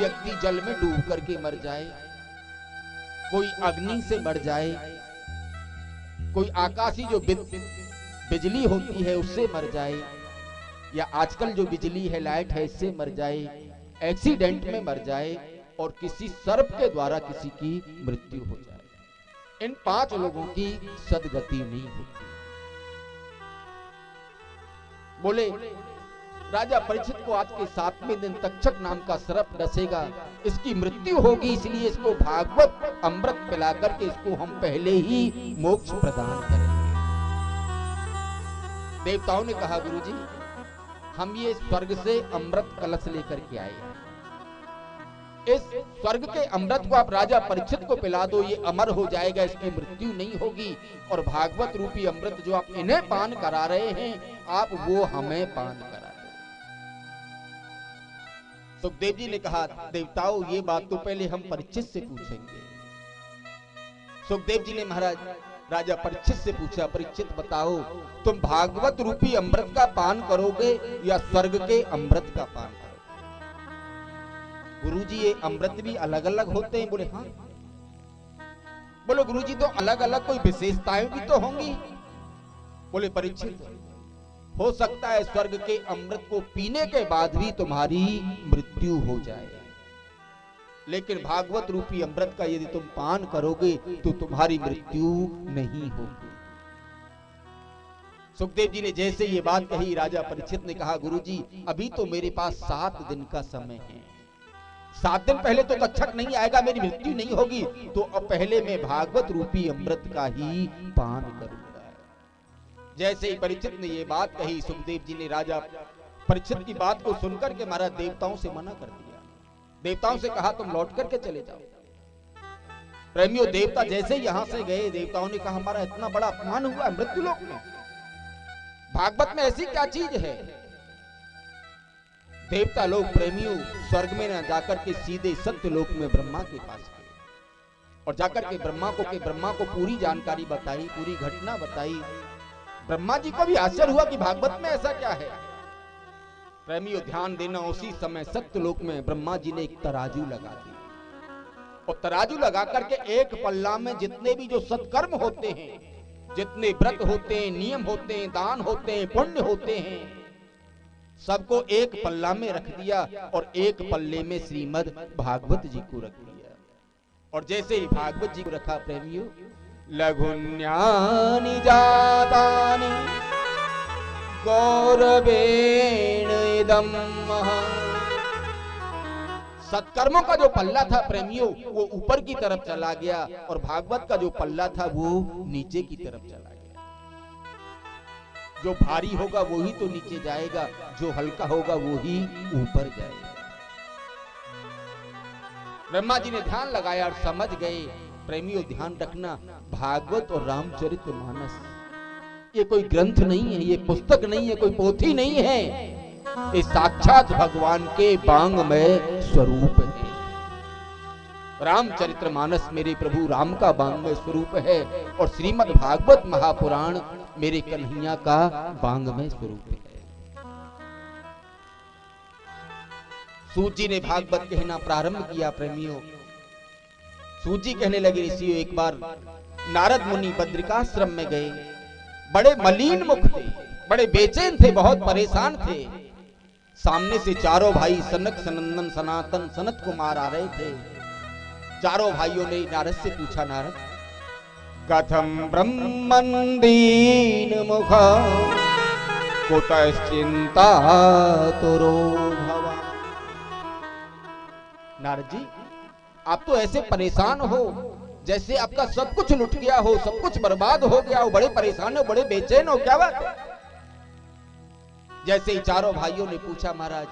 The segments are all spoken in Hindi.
व्यक्ति जल में डूब करके मर जाए, कोई अग्नि से मर जाए, कोई आकाशीय जो बिजली होती है उससे मर जाए, या आजकल जो बिजली है लाइट है इससे मर जाए, एक्सीडेंट में मर जाए और किसी सर्प के द्वारा किसी की मृत्यु हो जाए, इन 5 लोगों की सदगति नहीं होती। बोले राजा परीक्षित को आज के 7वें दिन तक्षक नाम का सर्प डसेगा, इसकी मृत्यु होगी, इसलिए इसको भागवत अमृत पिला करके इसको हम पहले ही मोक्ष प्रदान करेंगे। देवताओं ने कहा गुरुजी हम ये स्वर्ग से अमृत कलश लेकर के आए हैं, इस स्वर्ग के अमृत को आप राजा परीक्षित को पिला दो, ये अमर हो जाएगा, इसकी मृत्यु नहीं होगी, और भागवत रूपी अमृत जो आप इन्हें पान करा रहे हैं आप वो हमें पान करा दो। सुखदेव जी ने कहा देवताओं ये बात तो पहले हम परीक्षित से पूछेंगे। सुखदेव जी ने महाराज राजा परीक्षित से पूछा, परीक्षित बताओ तुम भागवत रूपी अमृत का पान करोगे या स्वर्ग के अमृत का पान करोगे? गुरुजी ये अमृत भी अलग अलग होते हैं। बोले हाँ। बोलो गुरुजी तो अलग अलग कोई विशेषताएं भी तो होंगी। बोले परीक्षित हो सकता है स्वर्ग के अमृत को पीने के बाद भी तुम्हारी मृत्यु हो जाए, लेकिन भागवत रूपी अमृत का यदि तुम पान करोगे तो तुम्हारी मृत्यु नहीं होगी। सुखदेव जी ने जैसे ये बात कही राजा परीक्षित ने कहा गुरुजी अभी तो मेरे पास 7 दिन का समय है, 7 दिन पहले तो तक्षक नहीं आएगा, मेरी मृत्यु नहीं होगी, तो अब पहले मैं भागवत रूपी अमृत का ही पान करूंगा। जैसे ही परीक्षित ने ये बात कही सुखदेव जी ने राजा परीक्षित की बात को सुनकर के महाराज देवताओं से मना कर दिया। देवताओं से कहा तुम लौट करके चले जाओ। प्रेमियों देवता जैसे यहां से गए देवताओं ने कहा हमारा इतना बड़ा अपमान हुआ मृत्यु लोक में, भागवत में ऐसी क्या चीज है? देवता लोग प्रेमियों स्वर्ग में न जाकर के सीधे सत्य लोक में ब्रह्मा के पास गए और जाकर के ब्रह्मा को पूरी जानकारी बताई, पूरी घटना बताई। ब्रह्मा जी को भी आश्चर्य हुआ कि भागवत में ऐसा क्या है। प्रेमियों ध्यान देना, उसी समय सत्य लोक में ब्रह्मा जी ने एक तराजू लगा दी और तराजू लगा करके एक पल्ला में जितने भी जो सत्कर्म होते हैं, जितने व्रत होते हैं, नियम होते हैं, दान होते हैं, पुण्य होते हैं, सबको एक पल्ला में रख दिया और एक पल्ले में श्रीमद् भागवत जी को रख दिया। और जैसे ही भागवत जी को रखा प्रेमियों लघुन्यानि जातानि गौरवेण इदं महा, सत्कर्मों का जो पल्ला था प्रेमियों वो ऊपर की तरफ चला गया और भागवत का जो पल्ला था वो नीचे की तरफ चला गया। जो भारी होगा वो ही तो नीचे जाएगा, जो हल्का होगा वो ही ऊपर जाएगा। ब्रह्मा जी ने ध्यान लगाया और समझ गए। प्रेमियों ध्यान रखना भागवत और रामचरितमानस ये कोई ग्रंथ नहीं है, ये पुस्तक नहीं है, कोई पोथी नहीं है, ये साक्षात भगवान के बांगमय स्वरूप है। रामचरितमानस मेरे प्रभु राम का बांगमय स्वरूप है और श्रीमद् भागवत महापुराण मेरे कन्हैया का बांगमय स्वरूप है। सूत जी ने भागवत कहना प्रारंभ किया प्रेमियों। सूत जी कहने लगे ऋषियों एक बार नारद मुनि बद्रिकाश्रम में गए, बड़े मलिन मुख थे, बड़े बेचैन थे, बहुत परेशान थे। सामने से चारों भाई सनक सनंदन सनातन सनत कुमार आ रहे थे। चारों भाइयों ने नारद से पूछा नारद कथम ब्रह्मन् दीन मुखा कुतश्चिंता तुरो भवा। नारद जी आप तो ऐसे परेशान हो जैसे आपका सब कुछ लुट गया हो, सब कुछ बर्बाद हो गया हो, बड़े परेशान हो, बड़े बेचैन हो, क्या बात है? जैसे ही चारों भाइयों ने पूछा महाराज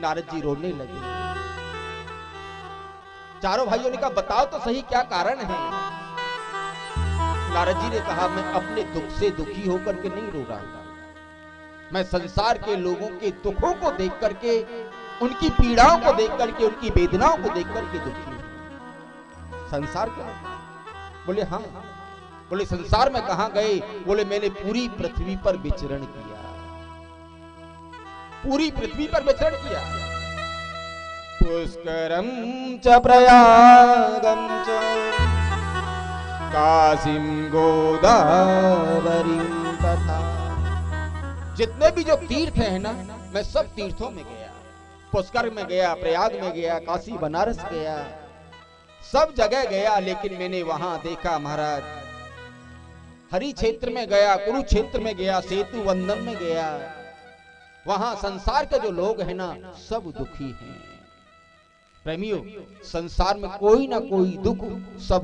नारद जी रोने लगे। चारों भाइयों ने कहा बताओ तो सही क्या कारण है। नारद जी ने कहा मैं अपने दुख से दुखी होकर के नहीं रो रहा हूं, मैं संसार के लोगों के दुखों को देख करके, उनकी पीड़ाओं को देख करके, उनकी वेदनाओं को देख करके दुखी हूं। संसार क्या? बोले हाँ। बोले संसार में कहां गए? बोले मैंने पूरी पृथ्वी पर विचरण किया, पूरी पृथ्वी पर विचरण किया। पुष्करम च प्रयागम च काशीं गोदावरी तथा। जितने भी जो तीर्थ है ना, मैं सब तीर्थों में गया, पुष्कर में गया, प्रयाग में गया, काशी बनारस गया, सब जगह गया, लेकिन मैंने वहां देखा महाराज, हरि क्षेत्र में गया, कुरुक्षेत्र में गया, सेतु वंदन में गया, वहां संसार के जो लोग हैं ना सब दुखी हैं। प्रेमियों, संसार में कोई ना कोई दुख सब